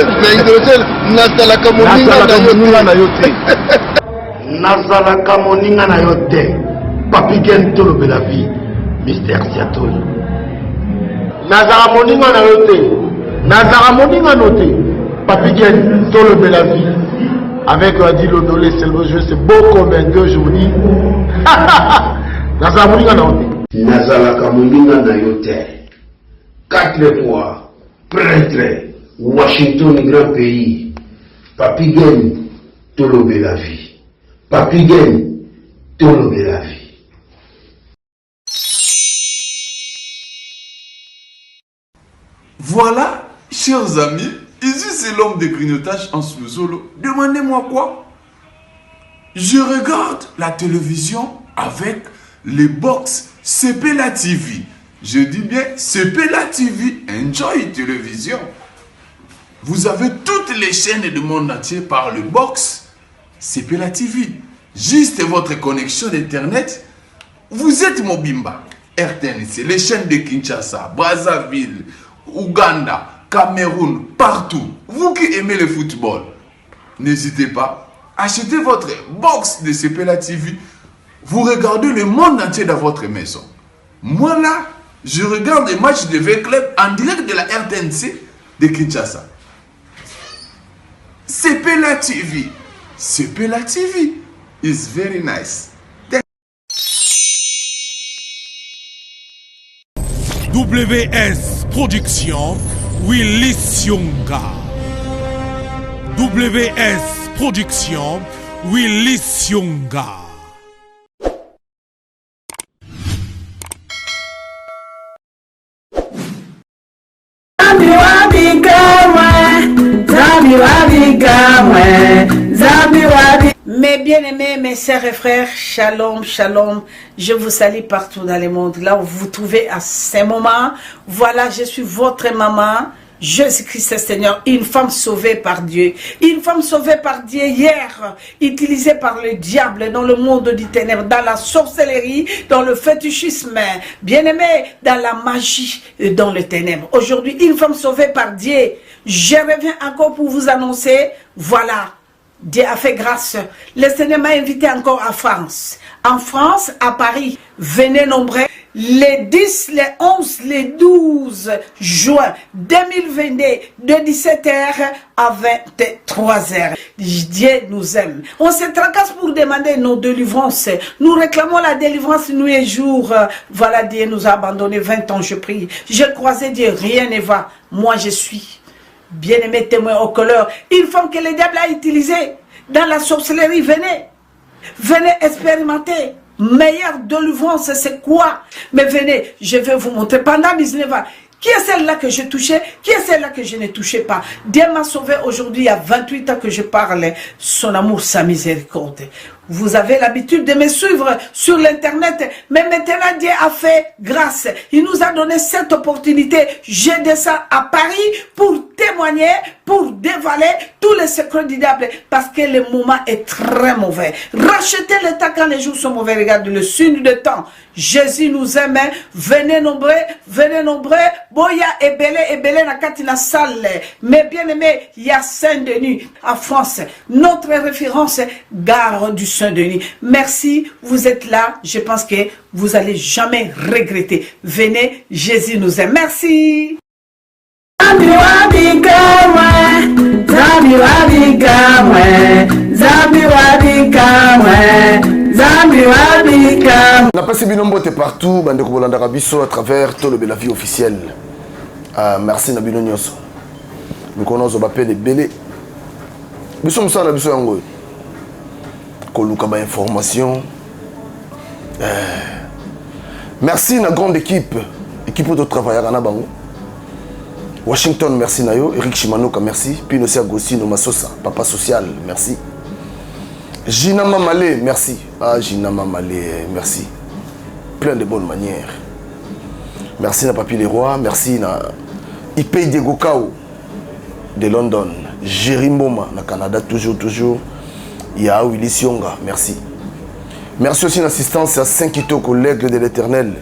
na hydrogel nazalaka moninga na yo te. Nazalaka moninga na yo te. Papi Gen tolobe la vie. Mystère Siatoli. Nazala moninga na yo te. Nazala moninga no te. Papi Gen tolobe la vie. Avec Adi Lodolé, c'est le jeu, c'est beau comme un gueux, je vous dis. Nazala moninga na yo te. Nazalaka moninga na yo te. 4 fois prêtre. Washington, grand pays. Papi Gen tolobe la vie. Papi Gen tolobe la vie. Voilà, chers amis, ici c'est l'homme de grignotage en sous-solo. Demandez-moi quoi? Je regarde la télévision avec les box Sepela TV. Je dis bien Sepela TV, enjoy télévision. Vous avez toutes les chaînes du monde entier par le box Sepela TV. Juste votre connexion d'internet, vous êtes Mobimba, RTNC, les chaînes de Kinshasa, Brazzaville, Ouganda, Cameroun, partout. Vous qui aimez le football, n'hésitez pas. Achetez votre box de Sepela TV. Vous regardez le monde entier dans votre maison. Moi là, je regarde les matchs de V-Club en direct de la RTNC de Kinshasa. Sepela TV. Sepela TV is very nice. WS Production, Willy Sionga. WS Production, Willy Sionga. Mes bien-aimés, mes sœurs et frères, shalom, shalom, je vous salue partout dans le monde, là où vous vous trouvez à ces moments. Voilà, je suis votre maman, Jésus-Christ Seigneur, une femme sauvée par Dieu. Une femme sauvée par Dieu hier, utilisée par le diable dans le monde du ténèbre, dans la sorcellerie, dans le fétichisme, bien-aimé, dans la magie et dans le ténèbre. Aujourd'hui, une femme sauvée par Dieu. Je reviens encore pour vous annoncer, voilà, Dieu a fait grâce. Le Seigneur m'a invité encore à France. En France, à Paris, venez nombreux. Les 10, les 11, les 12 juin 2022, de 17h à 23h. Dieu nous aime. On se tracasse pour demander nos délivrances. Nous réclamons la délivrance nuit et jour. Voilà, Dieu nous a abandonnés 20 ans, je prie. J'ai croisé Dieu, rien ne va. Moi, je suis bien-aimé témoin au couleur. Une femme que le diable a utilisée dans la sorcellerie, venez. Venez expérimenter. Meilleure délivrance, c'est quoi? Mais venez, je vais vous montrer. Pendant 19 ans, qui est celle-là que je touchais? Qui est celle-là que je ne touchais pas? Dieu m'a sauvé aujourd'hui, il y a 28 ans que je parle. Son amour, sa miséricorde. Vous avez l'habitude de me suivre sur l'internet, mais maintenant Dieu a fait grâce. Il nous a donné cette opportunité. Je descends à Paris pour témoigner, pour dévaler tous les secrets du diable, parce que le moment est très mauvais. Rachetez le temps quand les jours sont mauvais. Regardez le signe de temps. Jésus nous aime. Venez nombreux, venez nombreux. Boya et belé na katina salle. Mais bien aimé, il y a Saint-Denis en France. Notre référence, gare du Saint-Denis. Merci, vous êtes là. Je pense que vous allez jamais regretter. Venez, Jésus nous aime. Merci. On a passé binombote partout, bande Kobolanda Rabiso à travers tout le la vie officielle. Merci Nabino Nyoso. Nous connaissons Mbappé de Belé. Nous sommes ça la biso yango. Koluka ba information. Merci na grande équipe de travail à Bango. Washington, merci Nayo. Eric Shimanoka, merci. Pinosia Agostino Masosa, papa social, merci. Gina Mamale, merci. Ah, Gina Mamale, merci. Plein de bonnes manières. Merci na Papi Leroy, merci na Ipei Diego Kao de London. Jerry Mboma, na Canada, toujours. Ya Willy Sionga, merci. Merci aussi l'assistance à 5 collègues de l'Éternel.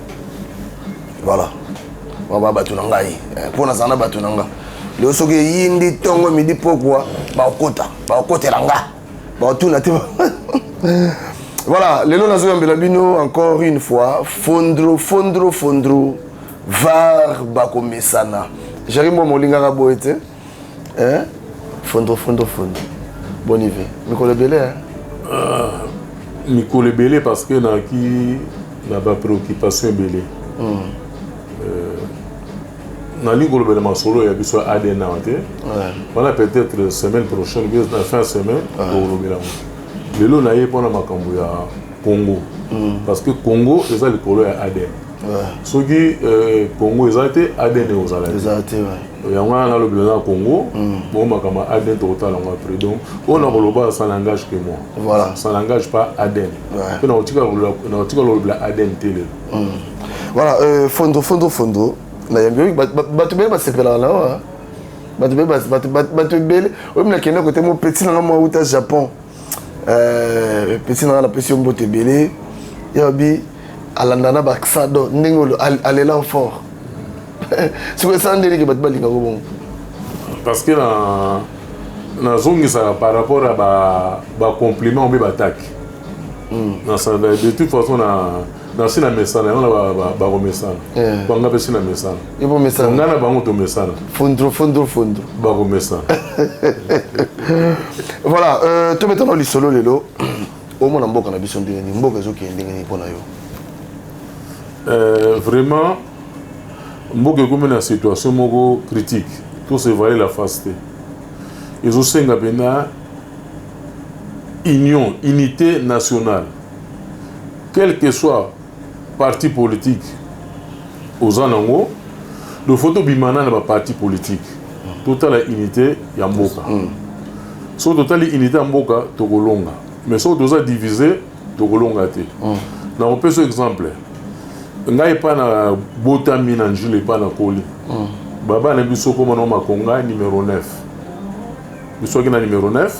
Voilà. Pour Nazana Batunanga. le soki yindi tongo midi pourquoi ba kota langa ba tout na te voilà lelo nazo yambela bino encore une fois fondro var bakomesana jari mo molinga ka boete hein fondro bon hiver mikolo belé hein mikolo belé parce que na ki na ba préoccupation belé na ligolo belé masolo ya biso ADN na te voilà peut-être semaine prochaine bien la fin de semaine au lobela lelo na ye pona makambo ya Congo parce que Congo eza likolo ya ADN soki Congo eza te ADN ozala te yango na lobela na Congo bon makambo ADN total yango après donc on a koloba ça n'engage que moi voilà ça n'engage pas ADN pe na otika lobela ADN tele voilà fondo na yambi bato bele basepela na wa bato bele omi na kende kote mo petit na mo uta Japon petit na pesi mbote bele yabi alandana baksado ndengolo alela fort c'est ça ndeli ke bato balinga ko bon parce que na zongisa par rapport à ba compliment ou ba attaque na ça de toute façon na sina mesana on ba komesana banga pesi na mesana ibo mesana ngana bango to mesana fondro ba komesana voilà to metano lisolo lelo au mona mboka na biso ndenge ni mboka ezoki ndenge ni pona yo vraiment mboka comme na situation moko critique tout se voiler la face ils ont senga bena unité nationale quel que soit parti politique aux anango le photo bimana na ba parti politique totale unité ya mboka so totale unité ya mboka tokolonga mais so doza diviser tokolonga te na on peut ce exemple ngai pa na botami na njule pa na koli baba na biso ko mona makonga numéro 9 biso ki na numéro 9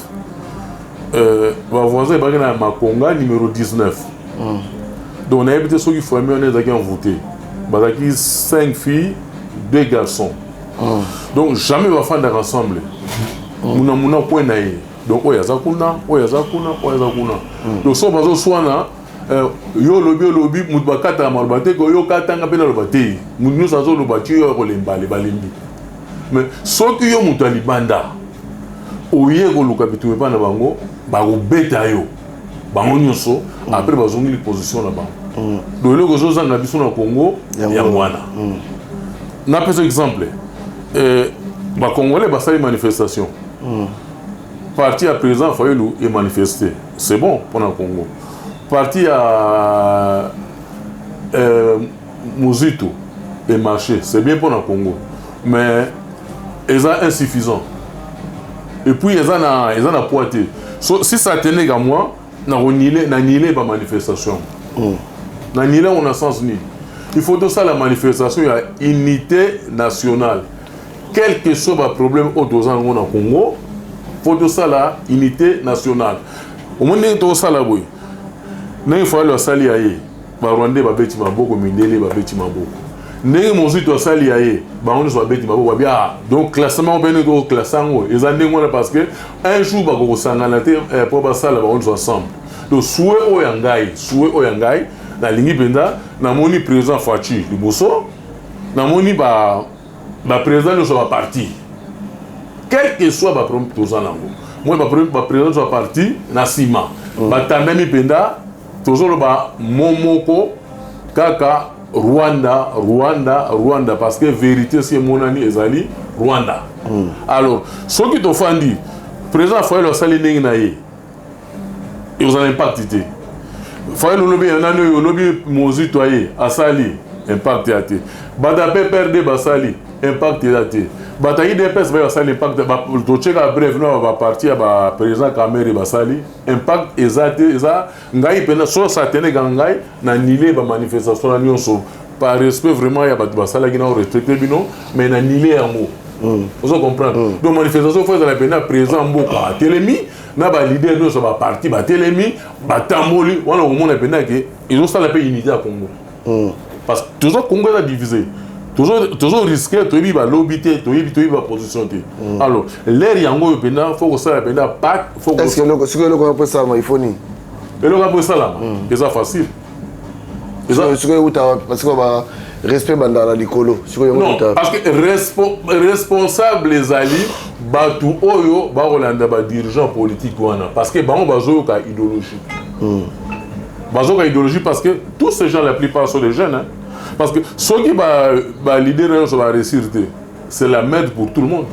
ba voisin ba na makonga numéro 19 donc on a habité ceux qui formaient on est voté bazaki 5 filles 2 garçons donc jamais va faire ensemble muna point na ye donc oya zakuna donc so bazo swana yo lobi mutu bakata malobate ko yo katanga pena lobate mutu sazo lobati yo ko lembale balembi mais soki yo mutu alibanda oye ko luka bitu bana bango ba ko beta yo bango nyonso après bazongi position na bango donc le gozo za na biso na Congo ya mwana na par exemple ba congolais ba sali manifestation parti à présent Fayulu est manifesté c'est bon pour le Congo parti à Muzito et marché, c'est bien pour le Congo, mais ils sont insuffisants. Et puis ils ont pointé. Si ça tenait qu'à moi, on a nié la manifestation. On a nié on a sens ni. Il faut tout ça la manifestation, il y a unité nationale. Quel que soit le problème au Congo, il faut tout ça la unité nationale. Au moins tout ça la boy. Nenge falo asali aye ba Rwanda ba beti maboko mindele ba beti maboko nenge mozito asali aye ba on so beti maboko bia donc classement bene ko classango ezande ngona parce que un jour ba ko sangana te pour ba sala ba on so ensemble donc souhait oyangai na lingi benda na moni président Fachi liboso na moni ba président no so ba parti quel que soit ba problème tozanango moi ba président so parti na sima ba tandami benda toujours ba momoko kaka Rwanda parce que vérité c'est monani ezali Rwanda alors ce qui te fandi président Faye le sali ndenge na ye et vous en impacté Faye le lobby nano yo lobby mozito ye asali impact ate bada PPRD basali impact ate bata IDPS ba asali impact ba to cheka bref no ba parti ba président Kamere basali impact ezate eza ngai pena so sa tene gangai na nile ba manifestation na nyonso par respect vraiment ya batu basala kina respecter bino mais na nile yango vous comprenez donc manifestation faut la pena président mboka telemi na ba leader nyonso ba parti ba telemi ba tamboli wana au monde pena que ils ont ça la paix unité à Congo parce que toujours Congo est divisé toujours risqué toyebi ba lobby te toyebi ba position te alors l'air yango pena faut que ça pena pas faut que est-ce que ce que le peut ça il faut ni et le peut ça là c'est facile ce que vous parce que ba respect bandala likolo non parce que responsable les alliés batu oyo ba rolanda ba dirigeant politique wana parce que bango bazo ka idéologie bazo ka idéologie parce que tous ces gens la plupart sont des jeunes hein. Parce que ceux qui va leader sur la réussite, c'est la merde pour tout le monde.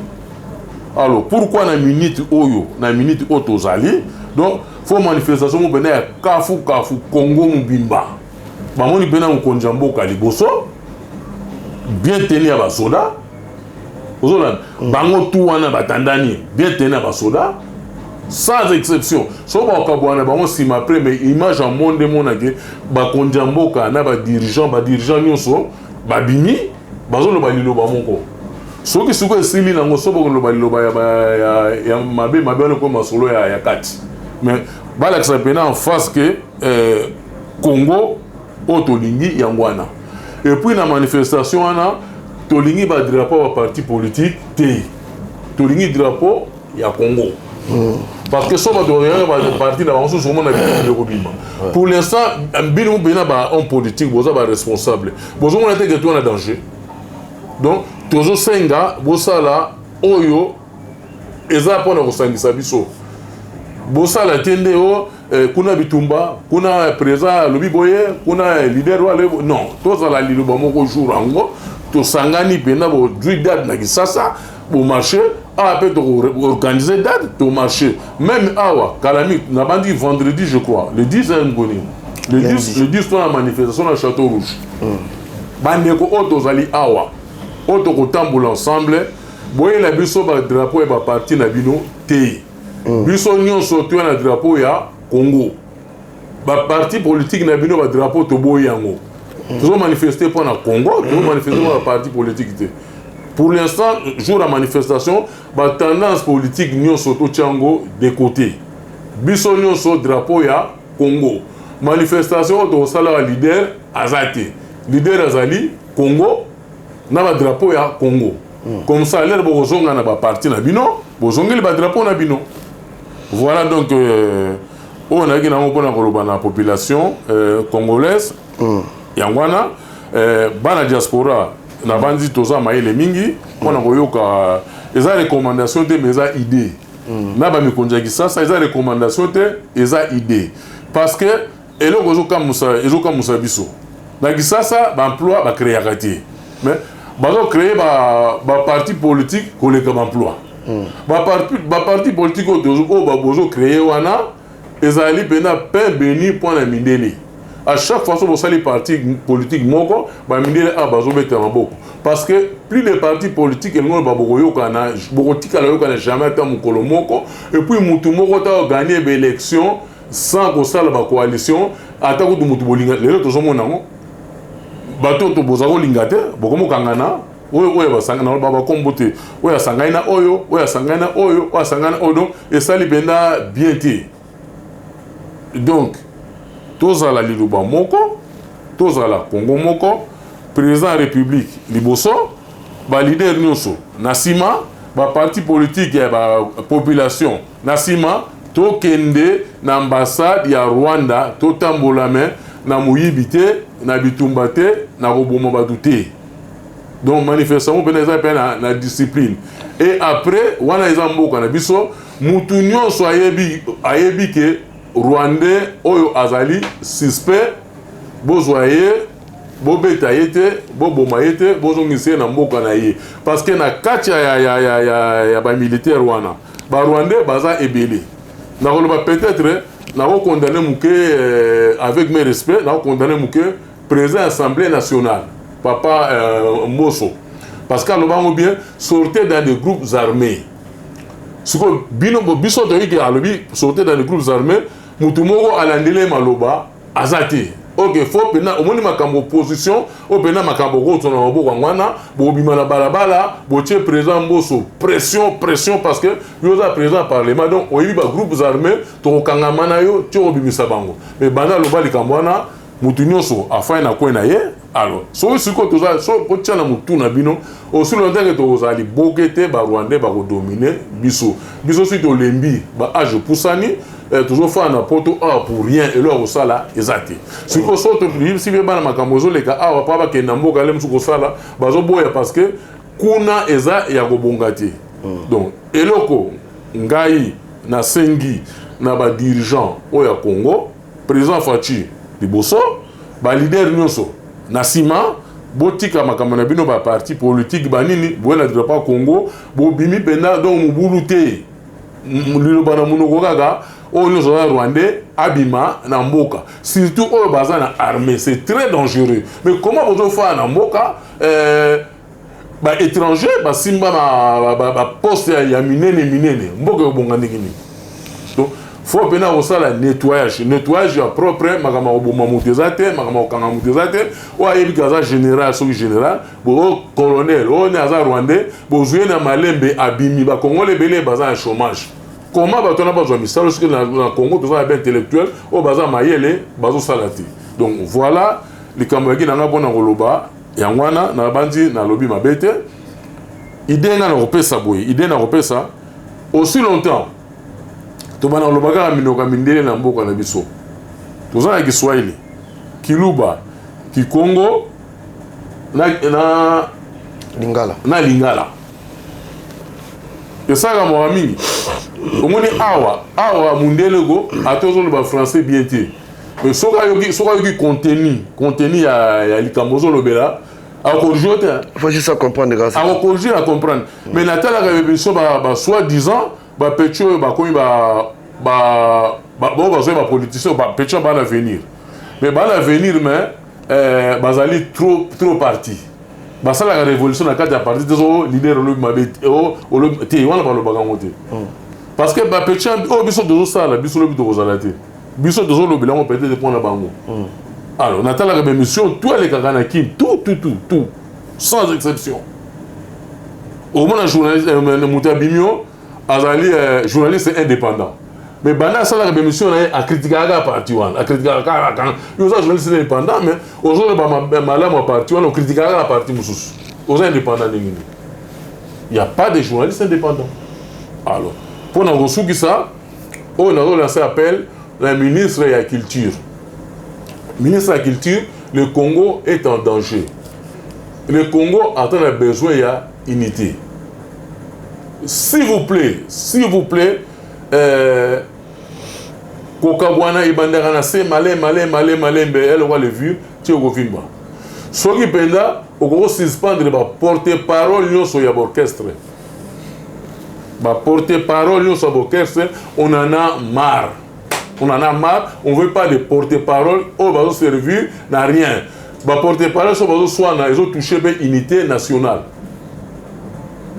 Alors pourquoi na minute oyo, na minute otozali, donc faut manifestation mo bena kafu Congo mubimba. Ba moni bena ko konjambo kaliboso. Bien tenir ba soda. Ozolan, bango tout wana batandani, bien tenir ba soda. Sans exception. So ba kabwana ba on sima après mais image en monde mona ke ba konjamboka na ba dirigeant nyonso ba bimi bazo lo ba lilo ba moko. So ki suko esili na ngoso ba lo ba lilo ba ya mabe on ko masolo ya kati. Mais ba la pena en face que Congo otolingi yangwana. Et puis na manifestation ana tolingi ba drapeau ba parti politique te. Tolingi drapeau ya Congo. Parce que ça va devenir parti dans le monde de pour l'instant, un politique, vous êtes responsable. Vous êtes en danger. Donc, toujours 5 gars, vous êtes là, oyo, et ça pour nous sangisa biso. Vous êtes là, tende kuna bitumba, kuna président lobi boye, kuna leader non, tous à la lilu bamoko jour ango, to sangani pena bo druidad na kisasa. Pour marcher, après organiser date pour marcher. Même awa, Calamite, on a bandit vendredi, je crois, le 10 le 10 la manifestation à Château Rouge. Bandeko auto zali awa, auto kotamboul ensemble, boye la biso ba drapeau et ba parti na bino tei. Biso nyon soto na drapeau ya Congo. Ba parti politique na bino ba drapeau to boye yango. Toujours manifester pour na Congo, toujours manifester pour la parti politique te. Pour l'instant, jour la manifestation, la tendance politique n'y soto tchango de côté. Biso n'y so drapeau ya Congo. Manifestation de salaire leader azate. Leader azali Congo na ba drapeau ya Congo. Comme ça l'air bozonga na ba parti na bino, bozongeli ba drapeau na bino. Voilà donc on a qui na ngopona koloba na population congolaise. Yangwana bana diaspora na bandi toza maele mingi pona koyoka eza recommandation te mais eza idée na ba mikonja kisasa eza recommandation te eza idée parce que eloko ezoka musa biso na kisasa ba emploi ba créer kati mais bazo créer ba parti politique koleka ba emploi ba parti politique o ba bozo créer wana ezali pena pain béni pona mindeli. À chaque fois que vous avez les partis politiques, parce que plus les partis politiques, ils n'ont jamais été et puis ils ont gagné l'élection sans que ça la coalition. Attends que vous avez les autres sont mon bateau to bozaro lingate, bokomo kangana, oyo basangana baba kombote, oyo sangana oyo, oyo sangana oyo, oyo sangana oyo, et ça libenda bien té. Donc tous à la Liluba Moko, tous à la Congo Moko, président de la République Liboso, leader Nyoso, Nassima, parti politique et population, Nassima, to kende na ambassade ya Rwanda, to tambolame, na mouyibite, na bitumbate, na robomo badute. Donc manifestation na discipline. Et après, wana izamboka na biso, mutu nyonso ayebi ke Rwandais oyo azali suspect bozwaye bobeta yete boboma yete bozongise na mboka na ye parce que na kati ya ba militaire wana ba Rwandais baza ebele na koloba peut-être na condamner muke avec mes respects na condamner muke président Assemblée nationale papa Mbosso parce que alobango bien sortez dans des groupes armés siko bino biso to yiki alobi sortez dans des groupes armés mutumoko alandele maloba azati ok faut pena omoni makambo opposition o pena makambo ko na maboko ngwana bo bima na balabala bo tie président Mbosso pression parce que yoza président parlement donc oyibi ba groupes armés to kangama na yo tio bimisa bango mais bana loba likambwana mutu nyonso afai na coin na ye alors so siko toza so potia na mutu na bino aussi longtemps que tozali bokete ba Rwandais ba ko dominer biso si to lembi ba age pusani toujours faire na poto pour rien et là osala ezate siko so to si bien bana makambozo leka awa pa ba ke na mboka le musuko sala bazo boya parce que kuna eza ya kobongati donc eloko ngai na sengi na ba dirigeant o ya Congo président Fachi liboso ba leader nyonso na sima botika makambo na bino ba parti politique banini boena de pas Congo bo bimi penda donc mubulu te lilo bana munoko kaka o nyonso ya Rwandais abima na mboka surtout o baza na armée c'est très dangereux mais comment vous faire na mboka ba étranger ba simba ba poste ya minene mboka obongani kini donc faut pena osala nettoyage ya propre makama oboma mutezate makama okanga mutezate o ayebi kaza général soki général bo colonel o ne aza Rwandais bo zuye na malembe abimi ba congolais belé baza en chômage comment ba tona bazwa misalo soki na Congo toza ba intellectuel o baza mayele bazo salati donc voilà likambo yaki nanga bona koloba yangwana na bandi na lobby mabete idée na kopesa boye idée na kopesa aussi longtemps to bana lobaka minoka mindele na mboka na biso toza na Kiswahili Kiluba Kikongo na Lingala esaka mo mingi omoni awa mundele go atozo le ba français bien te mais soka yoki contenu ya likambozo lobela a corriger faut juste comprendre grâce à corriger à comprendre mais natala ka biso ba soi-disant ba pecho ba komi ba politicien ba pecho ba l'avenir mais ba l'avenir mais bazali trop parti ba sala la révolution na kati ya parti des leader le mabete o te wana ba lo bagangote parce que ba pecho biso de sala biso lo bi to zalate biso de zolo bilango peut-être pour na bango alors natala ka émission tout les kakanaki tout sans exception au moins un journaliste Moutabimio azali journaliste indépendant mais bana ça la émission a critiqué la parti a critiqué quand nous sommes journalistes indépendants mais aujourd'hui ba malamu parti on critique la parti mususu aux indépendants il y a pas de journalistes indépendants alors pour na reçu ça on a lancé appel la ministre de la culture ministre de la culture le Congo est en danger le Congo a besoin d'unité. S'il vous plaît, Kokabwana ibandera na se malé elle va le vu tu au vimba. Soki penda oko suspendre ba porte-parole nyonso ya orchestre. Ba porte-parole nyonso ya orchestre, on en a marre. On veut pas de porte-parole au bazo servir n'a rien. Ba porte-parole so bazo soit na ils ont touché be unité nationale.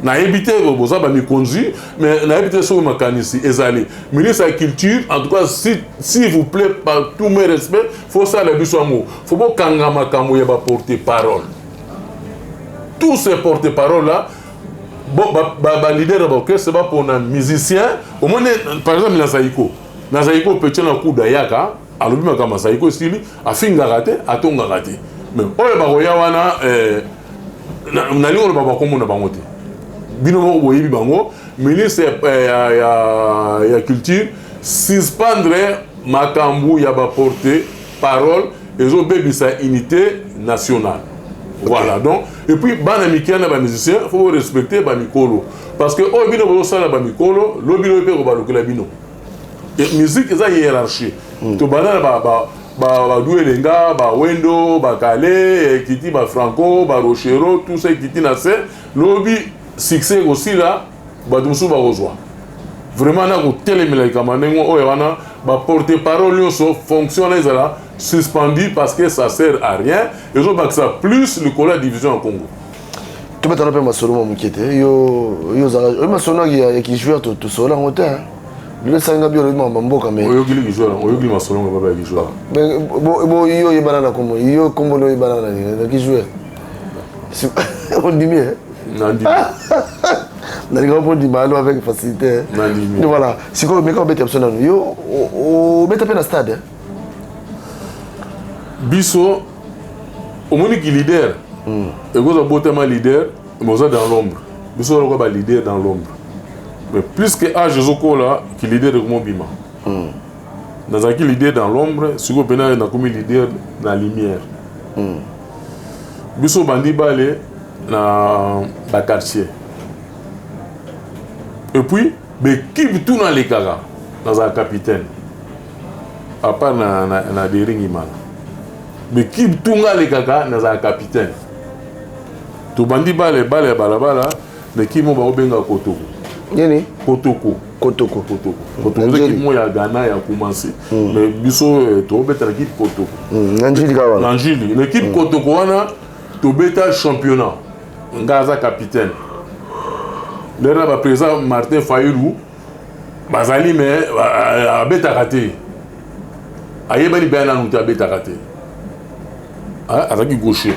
Na évité boza ba mikonzi mais na évité so makanisi ezali ministre de la culture en tout cas s'il vous plaît par tous mes respects faut ça la biso amour faut pas kanga makambo ya ba porte-parole tous ces porte-parole là bon ba leader d'orchestre c'est pas pour un musicien au moins par exemple na Zaiko petit na coup d'ayaka alobi makama Zaiko stili afinga raté atonga raté mais oyo ba roya wana na lingo ba komona bangote bino mo boyebi bango ministre ya culture suspendre makambu ya ba porter parole ezo bebisa unité nationale voilà donc et puis bana mikiana ba musicien faut respecter ba mikolo parce que o bino bo sala ba mikolo lo bino pe ko ba lokela bino et musique eza hiérarchie to bana ba douelenga ba wendo ba kale kiti ba franco ba rochero tout ça kiti na se lobi succès aussi là ba dumsu ba ozwa vraiment na ko telemela kamanengo o wana ba porte-parole nyonso fonctionne ezala suspendu parce que ça sert à rien et zo ba ça plus le collège division en Congo tu peux t'en appeler Masolo Mukete yo za Masolo qui joueur to sola ngote le sanga bio le mboka mais oyogili ki joueur oyogili Masolo ngaba ki joueur mais bon yo yebana na kombo yo kombo no yebana na ki joueur on dit bien Nandi. Na liga pour dire malo avec facilité. Nandi. Voilà, si quoi mais quand bête personne yo o bête pe na stade. biso au moins qui leader et vous avez leader mais vous êtes dans l'ombre biso on va leader dans l'ombre mais plus que âge là qui leader de comment bima dans un qui leader dans l'ombre si vous prenez na comme leader dans la lumière biso bandi balé na ba quartier et puis l'équipe tout dans les cagas dans un capitaine à part na des ringi mal l'équipe tout dans les cagas dans un capitaine tout bandi balé balabala l'équipe mo ba obenga kotoko nini kotoko l'équipe mo ya Ghana ya commencé mais biso to beta l'équipe kotoko Nanjili kawana Nanjili l'équipe kotoko wana to beta championnat ngaza capitaine le raba président Martin Fayulu bazali mais abeta raté ayebani bana nuti abeta raté azaki gaucher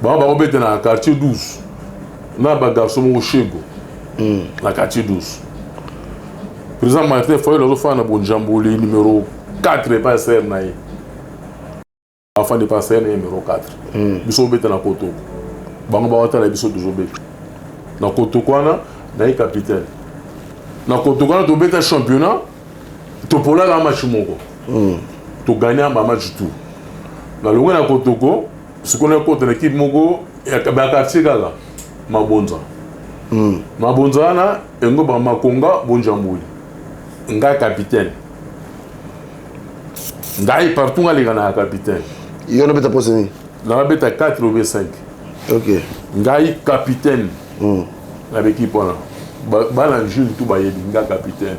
ba obeta na quartier 12 na ba garçon mo chego na quartier 12 président Martin Fayulu ozo na bonjamboli numéro 4 passer na ye afin de passer numéro 4 biso obeta na koto bango ba wata na biso toujours beta na koto kwana na capitaine na kotokana to beta championnat to pola la match moko to gagner ma match tout na longo na kotoko ce qu'on a contre l'équipe moko ya ba quartier kala mabonza na engo ba makonga bonjambuli nga capitaine ngai partout ngale na capitaine yo no beta poseni na beta 4 ou 5 OK ngai capitaine na l'équipe wana bana Jules tout ba yedinga capitaine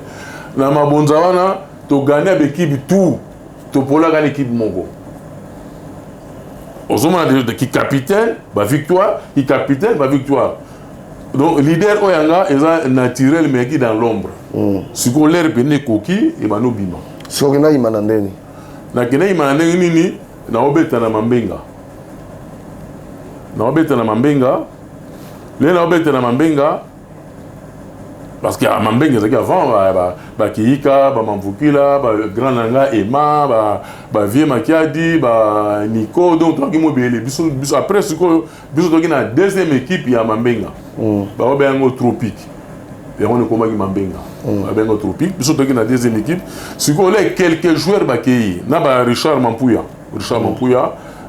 na mabonza wana to gagner l'équipe tout to pola ga l'équipe mongo ozoma de qui capitaine ba victoire qui capitaine ba victoire donc leader oyanga eza naturel mais qui dans l'ombre si ko l'air bene koki e bano bima so kina imana ndeni na kina imana ndeni nini na obeta na mambenga le na obeta na mambenga parce que Mambenga c'est avant ba Kiika ba Mamvukila ba Grand Nanga Emma ba Vie Makiadi ba Nico donc toi qui mobile biso après ce que biso to na deuxième équipe ya Mambenga ba obengo tropique et on est comme Mambenga ba bengo tropique biso to na deuxième équipe ce que les quelques joueurs ba Kei na ba Richard Mampuya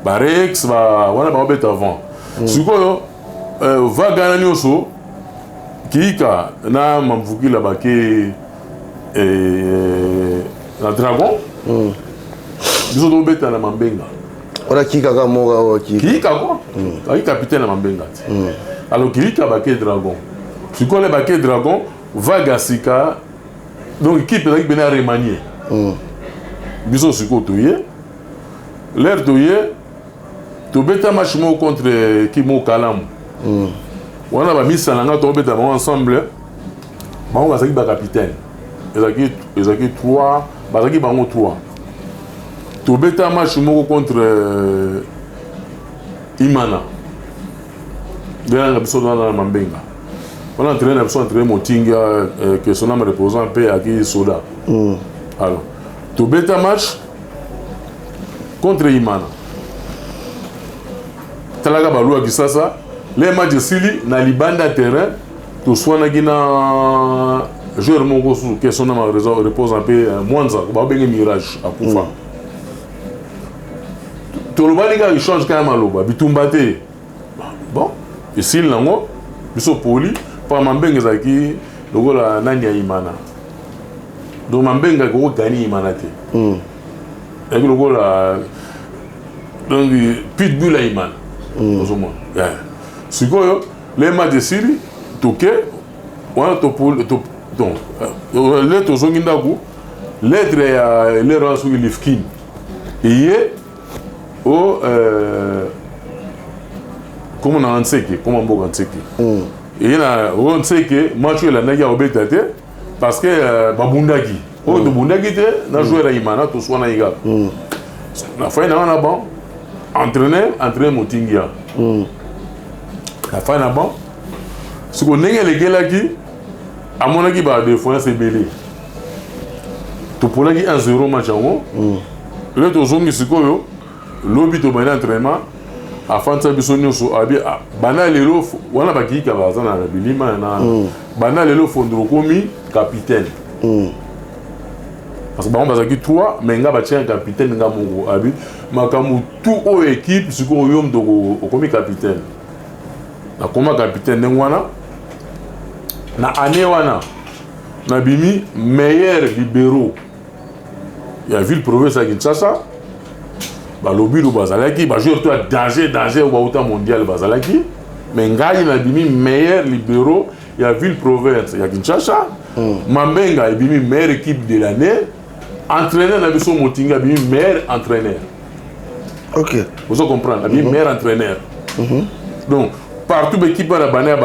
ba Rex ba wana ba obeta avant ce que va gagner nyoso Kiika na Mamvukila bake na Dragon biso to beta na Mambenga ora Kiika ka moga o Kiika quoi ai capitaine na Mambenga alors Kiika bake Dragon siko le bake Dragon va gasika donc équipe là qui bena remanier biso siko toye l'air toye to beta match mo contre Kimo Kalamu wana ba misala nga to beta ba ensemble ba on azaki ba capitaine ezaki 3 bazaki bango 3 to beta match moko contre Imana de biso na Mambenga on entraîne biso entraîner Motinga que son âme repose en paix aki soda alors to beta match contre Imana talaga balua kisasa les matchs sili na libanda terrain to swana gina joueur moko sous que son âme repose en paix Mwanza ba benga Mirage akufa to lobani ga change quand même aloba bitumbate bon ici nango biso poli pa Mambenga zaki logola nani ya Imana do Mambenga ko gagner Imana te et logola donc pitbull à Imana ozoma sikoyo les matchs de Syrie toke wana to donc le to zongi ndaku lettre ya l'erreur sur Lifkin et au comment on anseke comment on anseke et na on sait que match la nagia obetate parce que babundaki o to bundaki te na joueur Imana to swana iga na fin na bon entraîner Motingia la fin na bon ce qu'on est les gars qui à mon avis ba des fois c'est belé to pour la 1-0 match en le to zongi sikoyo lobby to bana entraînement afin ça biso nyoso abi bana lelo wana bakika bazana na bilima na bana lelo fondro komi capitaine parce que ba on bazaki 3 mais nga ba tient capitaine nga mongo abi makamu tout au équipe siko yom do komi capitaine na koma capitaine ngwana na année wana na bimi meilleur libéraux ya ville province ya Kinshasa ba lobby do bazalaki ba joueur to danger au bauta mondial bazalaki mais ngai na bimi meilleur libéraux ya ville province ya Kinshasa Mambenga bimi meilleure équipe de l'année entraîneur na biso Motinga bimi meilleur entraîneur. OK, vous comprenez bimi meilleur entraîneur. Donc partout l'équipe na bana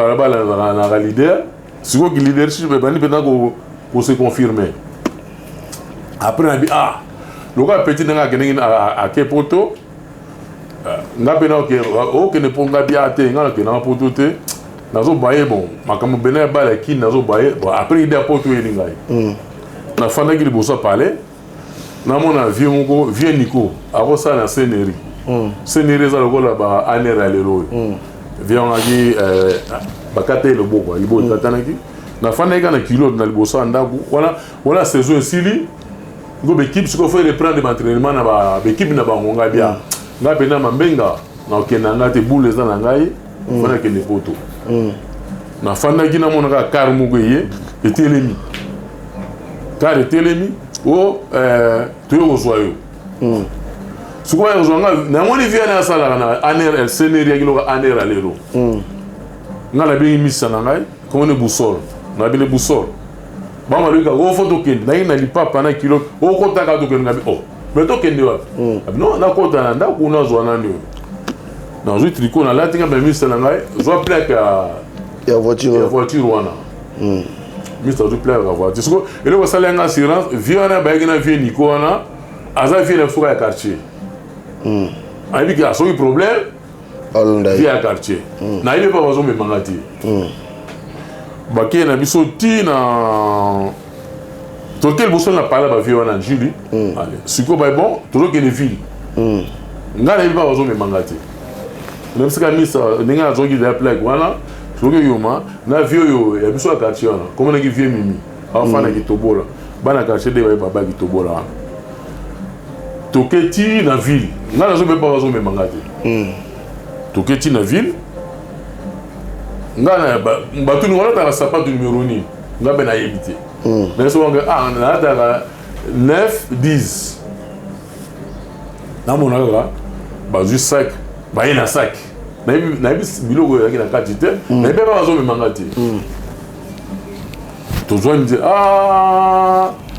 la leader si vous leadership bani pendant ko se confirmer. Après on a dit le gars petit nga kenengi à Kepoto nga pena OK ne ponga bien te nga ke na poto te nazo baye bon makamu bena bala ki nazo baye bon après il a poto elingai na fanda ki liboso parler na mona vieux moko vieux Nico avant ça na Sénéri Sénéri za lokola ba anera lelo vieux ngaki bakate le boko libo tatanaki na fanda ka na kilo na liboso ndaku wala saison sili go équipe ce qu'on fait reprendre l'entraînement na ba équipe na ba ngonga bien nga pena Mambenga na okena ngate boule za na ngai fona ke ne poto na fanda ki na mona ka kar mugo ye etelemi car etelemi o toyo zoyo suko ya zonga na moni vient na sala na aner el seneria ki lo aner alero nga la bi misa na ngai ko ne busol na bi le busol bama lui ka go photo kende na ina lipapa na kilo o ko taka to kende ngabi mais to kende wa non na ko ta na ku na zo na ndio na zo tricot na latinga ba misa na ngai zo plaque ya voiture wana misa zo plaque ya voiture so ele ko sala nga assurance viana ba gina vie Nico wana aza vie na fuka ya quartier abi ka so problème alonda vie ya quartier na ile pa bazo me mangati baké na biso ti na totel boso na pala ba vie wana Julie allez siko ba bon tolo ke ne ville ngala iba bazo me mangati même si ka misa ninga zo ki da plaque wana tolo ke yoma na vie yo ya biso ya quartier wana comme na ki vie mimi afana ki tobola bana quartier de ba baba ki tobola toketi na ville ngala zo be ba bazo me mangati toketi na ville ngana batu ni wala ta sapato numéro ni ngabe na yebité mais so nga na ta 9 10 na mona ga bazu sac ba ina sac na bi biloko ya kina katite na be ba zo me mangati to joindre dire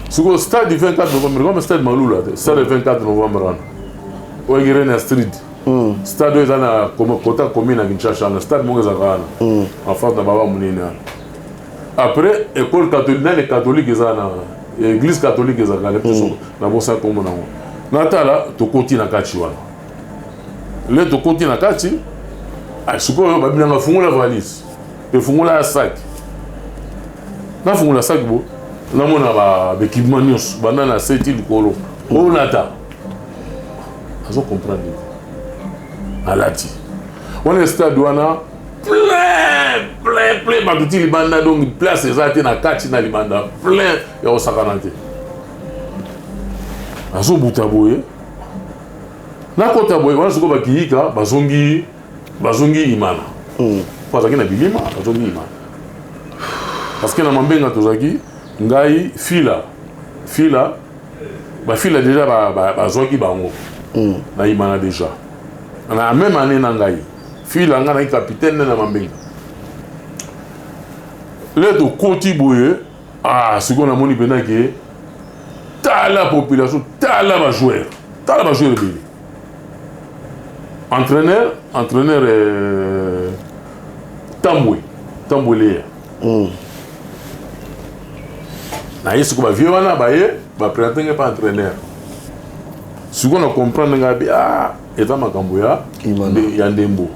suko stade du 24 novembre comme stade Malula stade 24 novembre o igire na street stade eza na kota commune na Kinshasa na stade moko ezaka wana en face na baba munene après école catholique na les catholiques eza na église catholique ezaka le plus na bosa kombo nango na tala to koti na kati wana le to koti na kati sikoyo babina nga fungula valise e fungula sac na fungula sac bo na mona ba équipement nyos bana na seti likolo o nata azo comprendre alati on est stade wana plein bakuti libanda donc place ezate na kati na libanda plein ya osakanante azo buta boye na kota boye wana soko bakiyika bazongi imana fazaki na bilima bazongi imana parce que na Mambenga tozaki ngai fila bafila déjà bazwaki bango na imana déjà na même année na ngai fila nga na capitaine na Mambenga le to koti boye siko na moni pena ke tala population tala ba joueur bili entraîneur Tamboué na yesu ko ba vie wana ba ye ba présenter pas entraîneur siko na comprendre nga bi eza makambo ya ndembo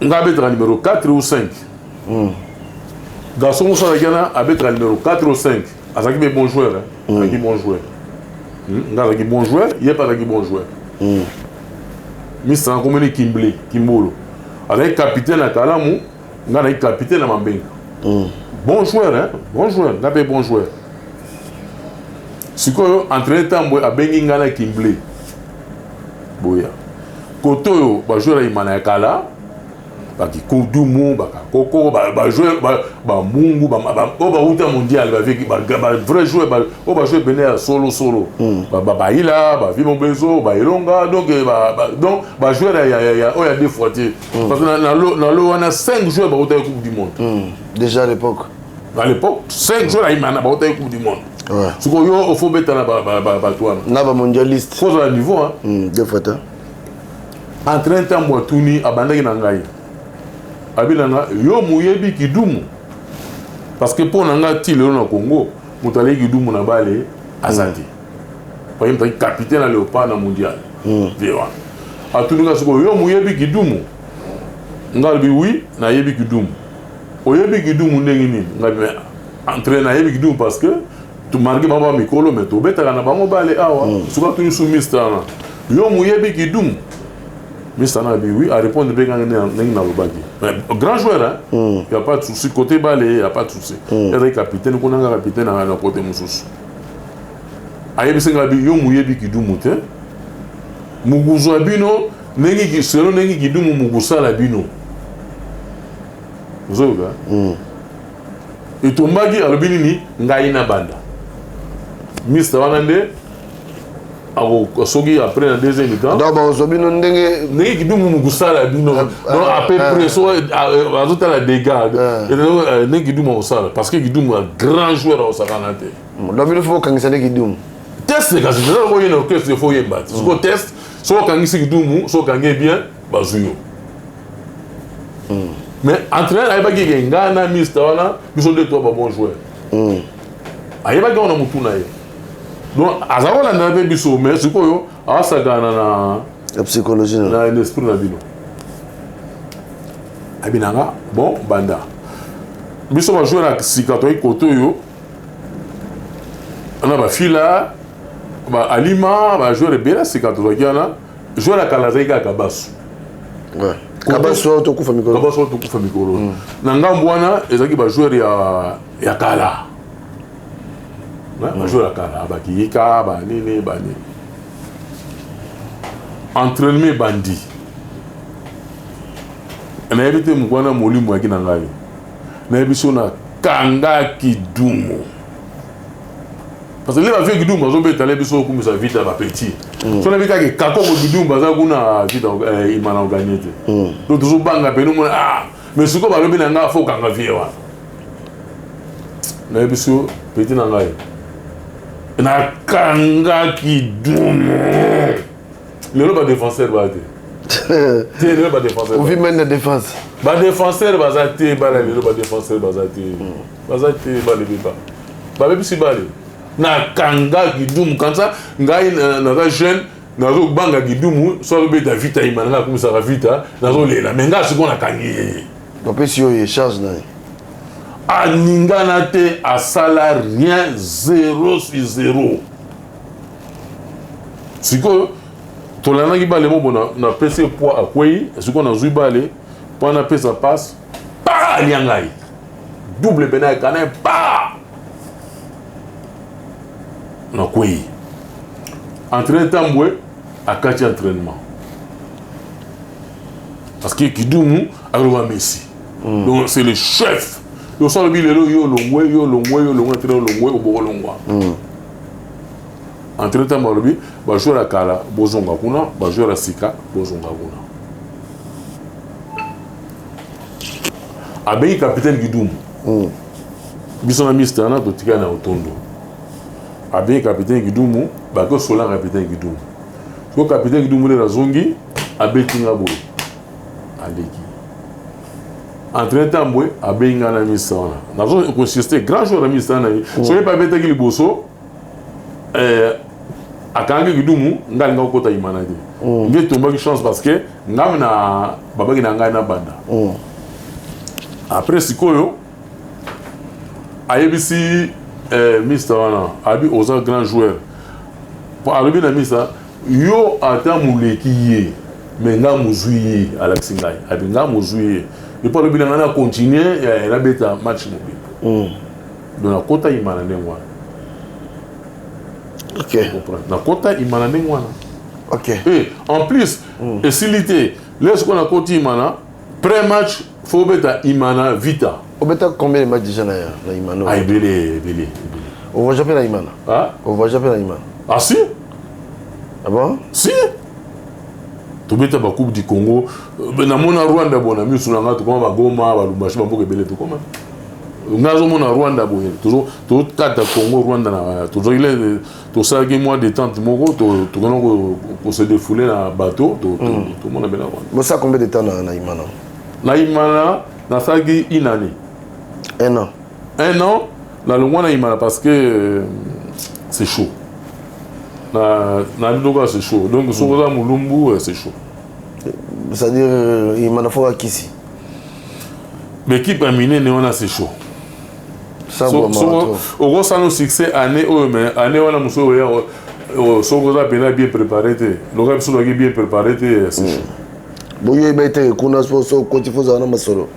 nga betra numéro 4 ou 5 garçon mosa la gana abetra numéro 4 ou 5 azaki be bon joueur azaki bon joueur Ngala qui bon joueur, il est pas qui bon joueur. Mister comme les Kimbolo. Avec capitaine à Kalamu, ngala capitaine à Mambenga. Bon joueur hein, bon joueur, ngapé bon joueur. Sikoyo entraîneur tambo a bengi ngala Kimble. Boya. Koto ba joueur imana kala. Ba ki Kudumu, ba Koko, ba joueur ba Mungu, ba uta mondial ba avec ba vrai joueur ba joueur bener solo. Ba ila, ba Vimo Bezo, ba Elonga donc ba joueur ya deux fois parce que dans le on a 5 joueurs ba uta coupe du monde. Déjà à l'époque. À l'époque 5 joueurs imana ba uta coupe du monde. Ouais. Ce qu'on y a, faut mettre na ba toi. Na ba mondialiste. Faut à niveau hein. Deux fois ça. Entraîneur tambo tuni abandaki na ngai. Abilanga yo muyebi kidumu parce que pour nanga ti le na Congo mutale kidumu na bale azati par exemple capitaine à Léopard na mondial viwa atuninga siko yo muyebi kidumu ngalbi oui na yebi kidumu oyebi kidumu ndengi nini ngabi entraîner na yebi kidumu parce que tu marque baba mikolo mais to beta na bango bale awa suka tuni sumista na yo muyebi kidumu Mister Nabi, oui, à répondre bien quand on grand joueur, hein? Il n'y a pas de souci. Côté balai, il n'y a pas de souci. Il y a des capitaines, on a un capitaine à la côté Moussous. Aïe, c'est un yo mouyebi qui doumute. Muguzo abino, nengi qui selon nengi qui doum mugusa labino. Vous savez, et tombagi albini ngaina banda. Mister Wanande. Sogi après la deuxième mi-temps. Donc Zobino ndenge ngi kidumu mugusala bino. Donc à peu près so azote la dégâts. Et ngi kidumu osala parce que kidumu un grand joueur au Sakanate. Zobino faut kangisa kidumu. Test kasi na ko yeno test il faut y battre. So test so kangisa kidumu so kangé bien bazuyo. Mais entraîneur ayeba ki ngana Mister wana biso de toi bon joueur. Ayeba ki ona mutuna ye. Donc, Azawa n'a pas vu ça, mais c'est quoi? Ah, ça gagne la psychologie. Na l'esprit na bino. Abinanga, bon, banda. Biso va jouer la Sikatoi Koto yo. On a ba fila, ba Alima, ba jouer bela Sikatoi kiana, jouer la Kalazeka Kabasu. Ouais. Kabasu to kufa mikolo. Kabasu to kufa mikolo. Na ngambwana ezaki ba jouer ya Kala. Jouer la Kala, Bakiyika, Banini, Bani. Entraînement bandi. On a évité Mouana Moli Mouaki Nangayo. On a évité na Kanga Kidumu. Parce que les affaires Kidumu, ils ont été allés sur comme ça vite à petit. Si on a vu que Kako Kidumu, ils ont vite à gagner. Donc, ils ont banga penou. Ah, mais ce qu'on va le bien il faut Kanga Viewa. On a évité petit Nangayo. Na Kanga Kidumu. Le loba défenseur va être. Le loba défenseur. On vit même la défense. Ba défenseur va être. Le loba défenseur va être. Va être. Ba le biba. Ba bebi si bale. Na Kanga Kidumu comme ça. Ngai na jeune. Na zo banga Kidumu. Soit le beta vita imana comme ça va vita. Na zo lela. Mais nga ce qu'on a kangi. On peut si on charge là. Aningana te à salaire rien 0 sur 0. Si que tolana ki bale mo bona na PC poids à quoi est-ce qu'on a zui bale pour na PC passe pas liangai double bena kana pas na quoi entraîner tambwe à quatre entraînement parce que Kidumu a le Messi donc c'est le chef. Yo sala bi lelo yo longwe très longwe au bo longwa. Entre temps malobi ba jouer la Kala bozonga kuna ba jouer la Sika bozonga kuna. Abeyi capitaine Kidumu. Biso na Mister na totika na otondo. Abeyi capitaine Kidumu ba ko sola capitaine Kidumu. Ko capitaine Kidumu le razongi abeti ngabo. Aleki. Entraîneur Tambwe a bien gagné Mister. Nous avons consisté grand joueur de Mister. Si on n'est pas bête qui le bosso, à Kanga Kidumu, on a un côté imanade. On a tombé chance parce que on a un baba qui n'a pas na banda. Après Sikoyo, à ABC Mister a vu aux grand joueurs. alobi na misa yo ata muleki ye mais nga muzwi ye alakisi ngai abi nga muzwi ye et puis alobi na nga na continuer na beta match mobile donc nakota imana ndenge wana Ok. nakota imana ndenge wana Ok. et en plus esili te lese ko nakoti imana pré-match faut beta imana vita Obeta combien de matchs déjà na Imano? ah ebele. On voit jamais na Imana. Ah? On voit jamais na Imana. Ah si? Ah bon? Si. Tobeta ba Coupe du Congo, na mona Rwanda bona misu na ngatu koma ba Goma ba Lubumbashi ba mboka ebele to koma. Ngazo mona Rwanda boye. Toujours to kata Congo Rwanda na toujours il est to sagi mois de détente moko to kono ko se défouler na bateau to mona bela Rwanda. Bon ça combien de temps na Imana? Na Imana na sagi une année. Un an. Un an na le mois na Imana parce que c'est chaud. Na Ndoga c'est chaud. Donc Sokoza Mulumbu c'est chaud. C'est-à-dire Imana faut Kisi. L'équipe a miné Néona c'est chaud. Ça au gros ça nous succès année mais année on a muso Sokoza bien préparé te. Le gars sont bien préparé te c'est chaud. Bon yo bete kuna so côté faut na masolo.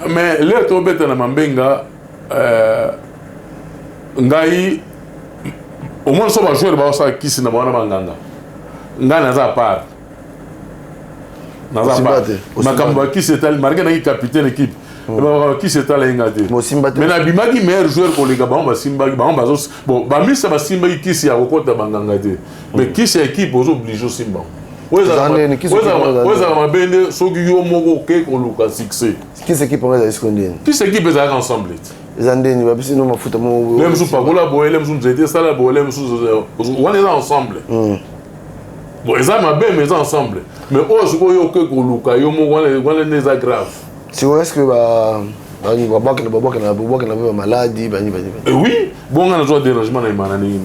Mais là to beta na Mambenga ngai au moins so ba joueur ba sa Kisi na bana banganga. Nga na za part. Na za part. Makamba Kisi est marqué na capitaine équipe. Kisi est allé ngate. Mais na bimaki meilleur joueur pour les gars ba Simba ba bazos bon ba misa ba Simba Kisi ya kokota banganga te. Mais Kisi équipe aux oblige Simba. Oza mabende soki yo moko ke ko luka succès. Kisi équipe on est escondien. Kisi équipe est ensemble. Zandeni ba bisi no mafuta mo. Même sous Pagola boy, même sous Zété Sala boy, même sous on est ensemble. Bon, ils ont bien mais ensemble. Mais oh, ce que yo ke ko luka yo moko on est grave. Si est-ce que bani babaka na maladie bani. Oui, bon on a un dérangement na imana ni.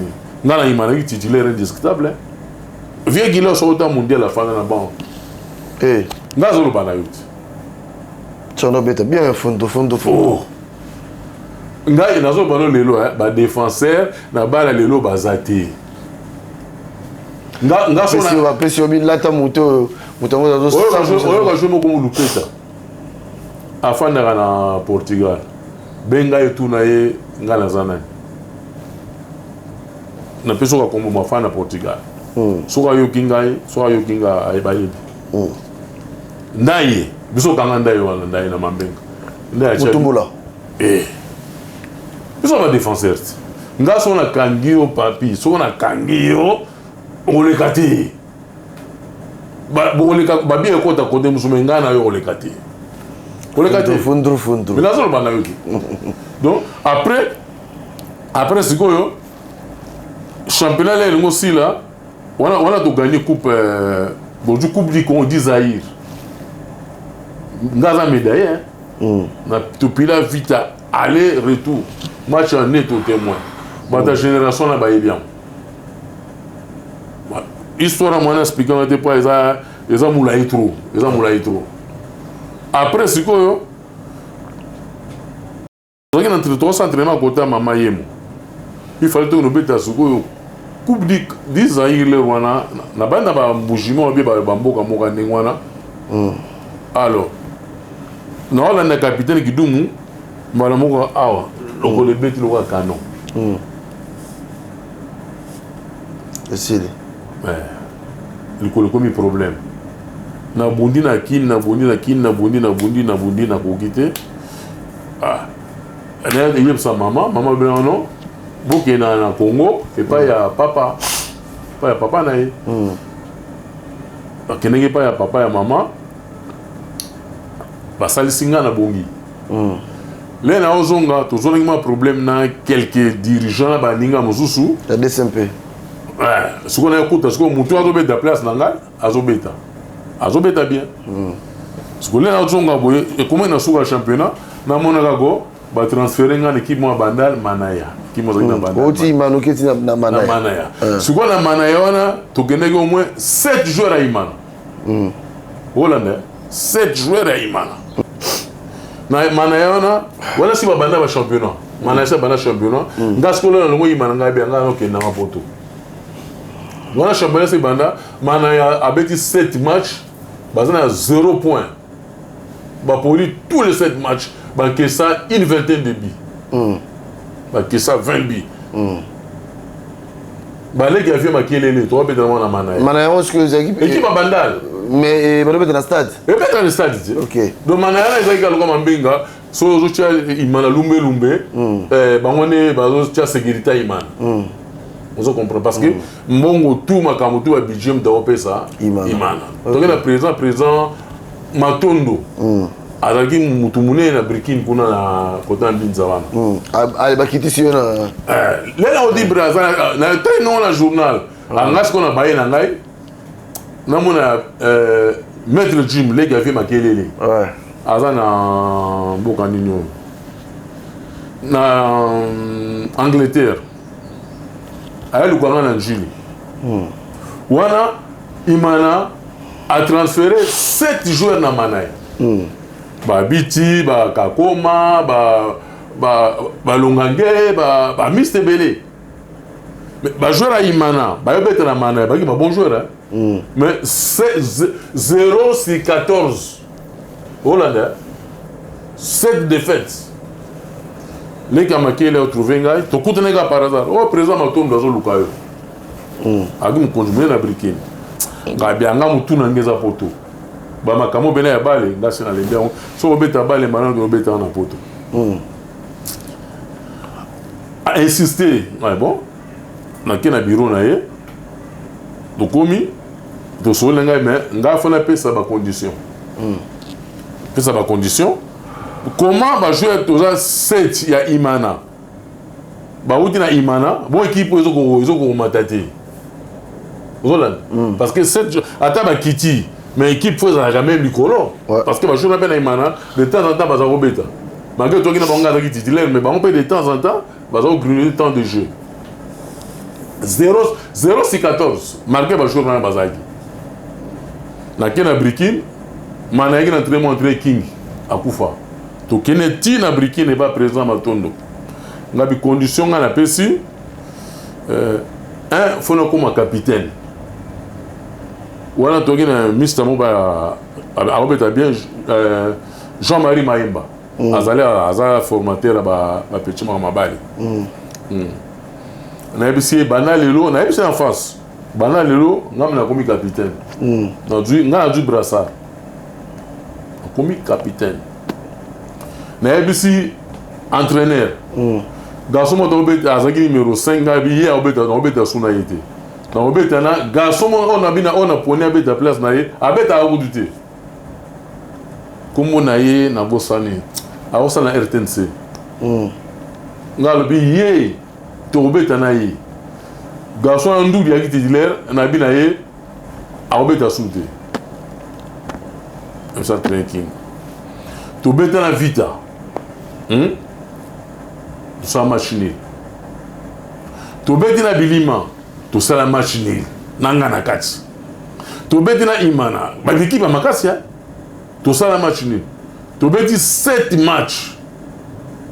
Ngana imana qui titulaire indiscutable. Vieux Guillaume sur le mondial la fin na ban. Eh, ngazo lo bana yuti. Tchono beta bien fondo. Oh. Ngai nazo bano lelo ba défenseur na bala lelo bazati. Nga so na pesi obi lata moto ngazo. Oyo ka jomo ko lupeta. Afana na Portugal. Benga etuna ye ngala zana. Na peso ka kombo mafana Portugal. Soka yo kinga ay bayidi. Ndaye biso kanga ndaye wana ndaye na Mambenga. Ndaye Mutumbula. Biso ba défenseur. Nga so na kangio papi, so na kangio olekati. Ba bien kota kote musumenga na yo olekati. Olekati fundru. Mais là so ba na yo. Donc après sikoyo championnat là le aussi là on a tout gagné coupe coupe du Congo d'Isaïr. Ngaza médaille na topila vita aller retour match en net au témoin. Ta génération na ba bien. Histoire à moi expliquer on était pas ils ont moulay trop. Après c'est quoi donc entre trois entraînements côté maman yemo. Il fallait que nous beta suko coupe d'Isaïr le wana na banda ba mbujimo bi ba mboka moka ndengwana. Alors non la capitaine Kidumu mbala moko awa loko le beti loko canon. C'est il ko comme problème. Na bondi na kin na kokite. Ah. Elle est sa maman ben non. Boke na Congo et pas ya papa. Pas ya papa na ye. Kenenge pas ya papa ya maman. Basali singa na bongi. Là na ozonga tozonga problème na quelques dirigeants ba ninga mosusu. La DSMP. Ce qu'on a écouté, ce qu'on mutu azobeta place na ngai azobeta bien. Ce qu'on a ozonga boye et comment na suka championnat na monaka go ba transférer ngana équipe mo bandal Manaya. Qui mo na bandal. Oti manoketi na Manaya. Ce qu'on a Manaya wana to keneke au moins 7 joueurs à Imana. Hollandais 7 joueurs à Imana. Na Manaya wana wala si ba bandal ba championnat. Manaya sa bandal championnat. Ngasko na ngo Imana ngabe ngana okenda ngapoto. Voilà, championnat c'est banda. Manaya a bêti 7 matchs. Bazana a 0 points. Bah pour lui, tous les 7 matchs, bah que ça une vingtaine de billes. Bah que ça 20 billes. Bah les gars viennent maquiller les trois bêtes dans la Manaya. Manaya, est-ce que les équipes. Équipe à Bandal. Mais Manaya est dans le stade. Et peut-être dans le stade. Ok. Donc Manaya, ils ont également comme un benga. So aujourd'hui, il m'a lumbe. Bah on est, bah aujourd'hui, sécurité Iman. Vous comprenez parce que mon tout ma kamutu a budget d'Europe ça Imana. Donc le président Matondo. Alaki mutumune na Burkina kuna na kota Mbinzawana. Allez bakiti si na. Là on dit Brazza na tay non la journal. Angas qu'on a baillé na ngai. Na mona maître Jim les gars fait makelele. Ouais. Azana Bokanino. Na Angleterre. Aïe, le Kouanga Njili. Wana, Imana a transféré 7 joueurs dans Manaï. Ba Biti, ba Kakoma, ba Longange, ba Mr. Belé. Mais joueur à Imana, ba Yobet na Manaï, ba bon joueur. Mais c'est 0 sur 14. Hollandais. 7 défaites. Les Kamakés les ont trouvé, tu as trouvé par hasard. Oh, président Matondo dans le Lukayo. Agum conjugué na briquine. Gabianga mutu na ngeza poto. Ba makamo bena ya bale, ngasi na lembia. So obeta bale maintenant de obeta na poto. A insister, ouais bon. Na kena bureau na ye. Do komi, do so lenga mais nga fona pesa ba condition. Pesa ba condition. Comment va jouer tous 7 il y a Imana. Ba outi na Imana, bon équipe ils ont matati. Roland. Parce que 7 ata ba kiti, mais équipe faut ça jamais Mikolo parce que va jouer na Imana, de temps en temps ba za robeta. Malgré toi qui na banga za titulaire mais ba on peut de temps en temps ba za griller temps de jeu. 0 sur 14, marqué ba jouer na bazaki. Na kena Brikin, Managi na très montré King akufa. To keneti na briki ne pas présent Matondo. Ngabi condition na pesi faut na comme capitaine. Wana toki na Mr Moba a bien Jean-Marie Maïmba. Azala formateur ba petit mabali. Na bisi banalelo na bisi en face. Banalelo ngam na comme capitaine. Na du brassard. Comme capitaine. Na ABC entraîneur. Garçon mo azaki numéro 5 ngabi ya obeta suna yete. Na obeta na garçon on a poni abeta place na ye, abeta a redouté. Comme na ye na bosani. A osana RTNC. Ngalo bi ye to obeta na ye. Garçon ndu ya ki titulaire na bi na ye a obeta sunte. Ça training. To beta na vita. Sa machine. To beti na bilima, to sala machine. Nanga na kati. To beti na Imana, ba l'équipe makasi ya. To sala machine. To beti 7 matchs.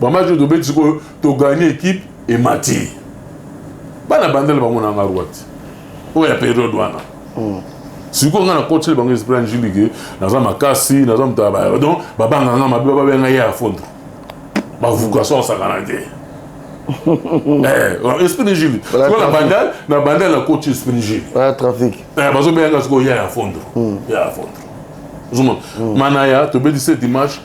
Ba match to beti ko to gagner équipe et mati. Bana bandel ba mona ngaruati. O ya période wana. Si on a un coach qui est esprit dans la makasi, dans la mtaba, donc babanga nga mabe babenga ya fondre. Ba vocation ça canadien. Esprit de Gilles. Quand la bandale la coach esprit de Gilles. Pas trafic. Bazo benga ko ya fondre. Ya fondre. Zuma. Manaya to be 17 match